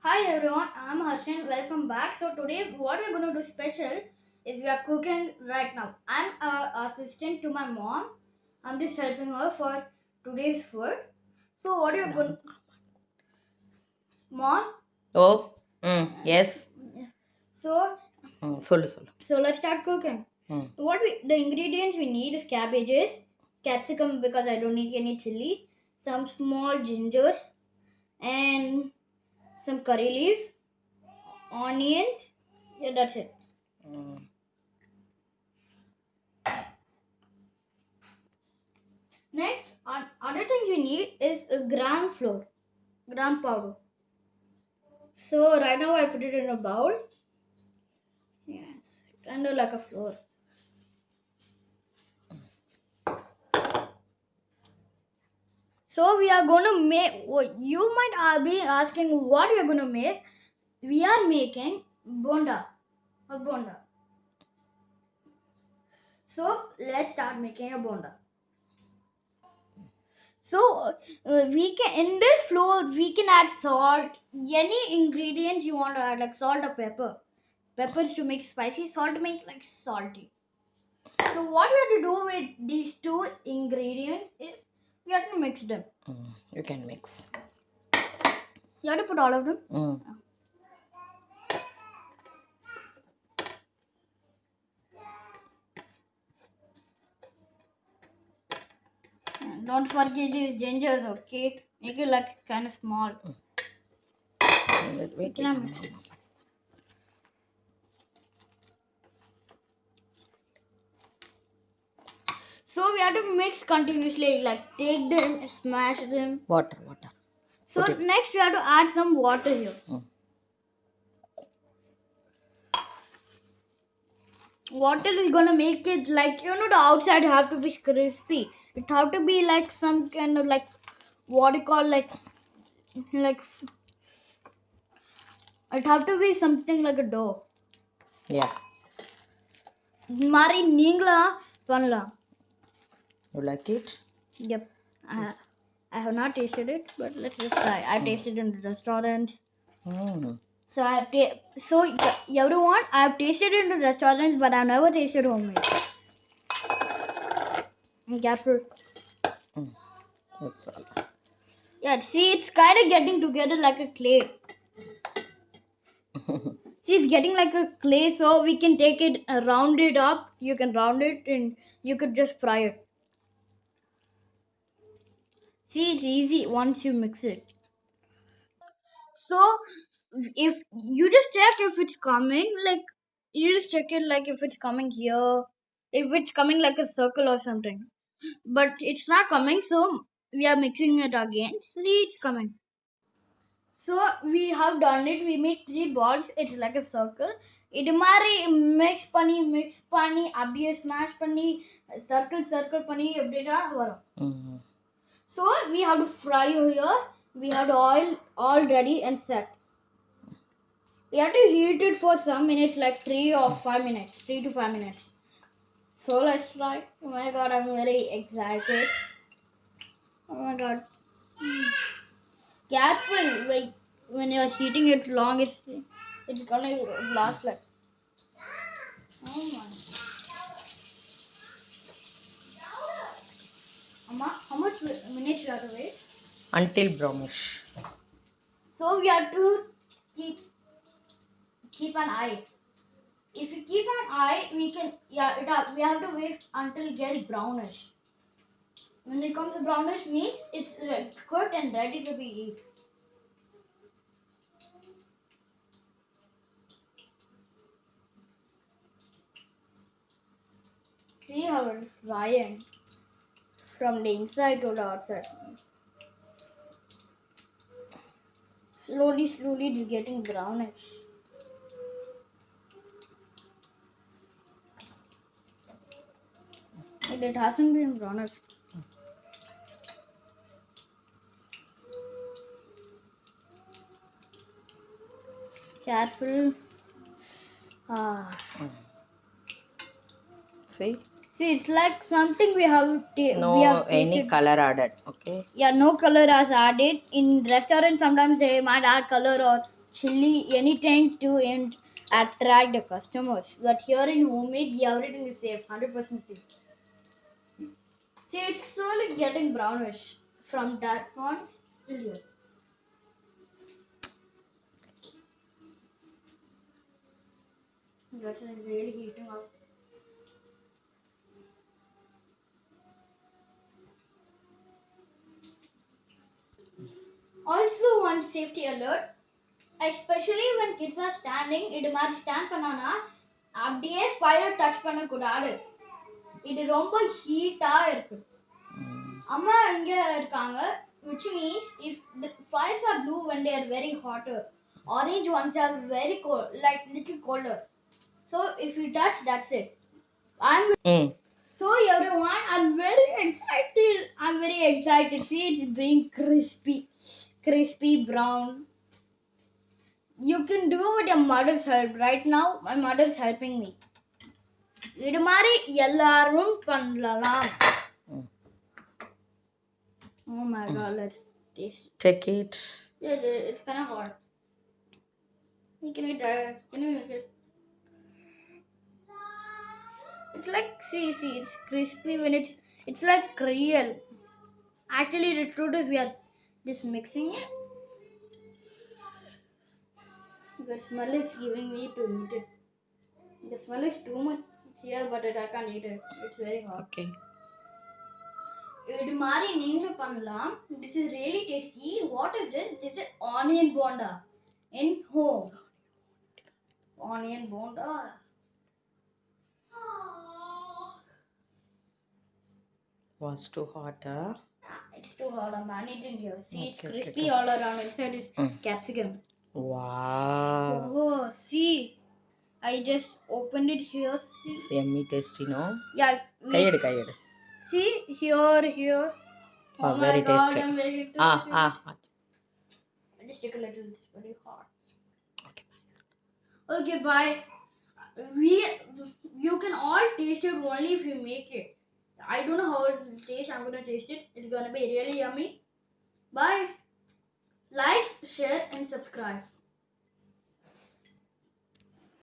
Hi everyone, I'm Harshan. Welcome back. So today, what we're going to do special is we are cooking right now. I'm a assistant to my mom. I'm just helping her for today's food. So what you're going, mom? Oh, yes. So சொல்லு. let's start cooking. ம் The ingredients we need is cabbages, capsicum because I don't need any chili, some small gingers, and some curry leaves, onions. Yeah, that's it. ம் Next, other thing we need is a gram flour, gram powder. So right now I put it in a bowl. Yes, kind of like a flour. So we are gonna make. You might be asking what we are gonna make. We are making bonda, a bonda. So let's start making a bonda. So we can in this flour we can add salt, any ingredients you want to add like salt or pepper. Peppers to make spicy, salt to make like salty. So what we have to do with these two ingredients is we have to mix them. You can mix. You have to put all of them. ம் And don't forget these gingers, okay? Make it like kind of small. wait, Can I mix? So we have to mix continuously, like take them, smash them. water. So Put it. next we have to add some water here. ம் Water is gonna make it like the outside have to be crispy. It have to be like some kind of like what you call like it have to be something like a dough. Yeah. மாதிரி நீங்களா பண்ணலாம். You like it? Yep. I have not tasted it, but let's just try. I've tasted it in restaurants. Mm. So everyone, I've tasted it in restaurants, but I've never tasted homemade. Be careful. That's all. Yeah, see, it's kind of getting together like a clay. See, it's getting like a clay, so we can take it, round it up. You can round it, and you could just fry it. See, it's easy once you mix it. So, if you just check if it's coming, like you just check it, like if it's coming here, if it's coming like a circle or something. But it's not coming, so we are mixing it again. See, it's coming. So we have done it. We made 3 balls. It's like a circle. இது மாதிரி mix பண்ணி அப்படியே smash பண்ணி circle பண்ணி எப்படின்னா வரும். Mm. So we have to fry here. We have the oil all ready and set. We have to heat it for some minutes, like 3 or 5 minutes, 3 to 5 minutes. So let's try. Oh my god, I'm very excited. Oh my god. Careful, like when you're heating it long, it's gonna blast like. Oh my. Amma, how much minutes you have to wait? Until brownish. So we have to keep an eye. If you keep an eye, we have to wait until it gets brownish. When it comes to brownish means it's cooked and ready to be eaten. See how it's frying from the inside to the outside. Slowly it's getting brownish. It hasn't been brownish. Careful. Ah. See? See, it's like something we have No we have any tasted. color added. Okay. Yeah, no color has added. In restaurants, sometimes they might add color or chili anytime to attract the customers. But here in homemade, everything is safe, 100% safe. See, it's slowly getting brownish from that point till here. That's really heating up. Also, one safety alert, especially when kids are standing, இது மாதிரி stand பண்ணானா அப்படியே fire touch பண்ணக்கூடாது. இது ரொம்ப ஹீட்டா இருக்கு. அம்மா இங்க இருக்காங்க, which means if the fires are blue when they are very hotter, orange ones are very cold, like little colder. So if you touch, that's it. Mm. So everyone, I'm very excited. See, it's being crispy brown. You can do with your mother's help. Right now, my mother's helping me. இது மாதிரி எல்லாரும் பண்ணலாம். Oh my god, let's taste. Take it. Yeah, it's kind of hot. Can we try it? Can we make it? It's like, see, it's crispy when it's like real. Actually, the truth is we are just mixing it. The smell is giving me to eat it. The smell is too much here, but I can't eat it. It's very hot. Okay. இது மாதிரி நீங்களும் பண்ணலாம். This is really tasty. What is this? This is onion bonda in home. Onion bonda. Was too hot, huh? It's too hot. I'm eating here. See, it's Okay, crispy okay. all around. Inside is capsicum. Wow. Oh, see. I just opened it here. See. It's yummy tasty, no? Yeah. Kayed. See, here. Oh my Very god, tasty. I'm very Ah. I just take a little. It's very hot. Okay, bye. Okay, bye. You can all taste it only if you make it. I don't know how it will taste. I'm gonna taste it. It's gonna be really yummy. Bye. Like, share, and subscribe.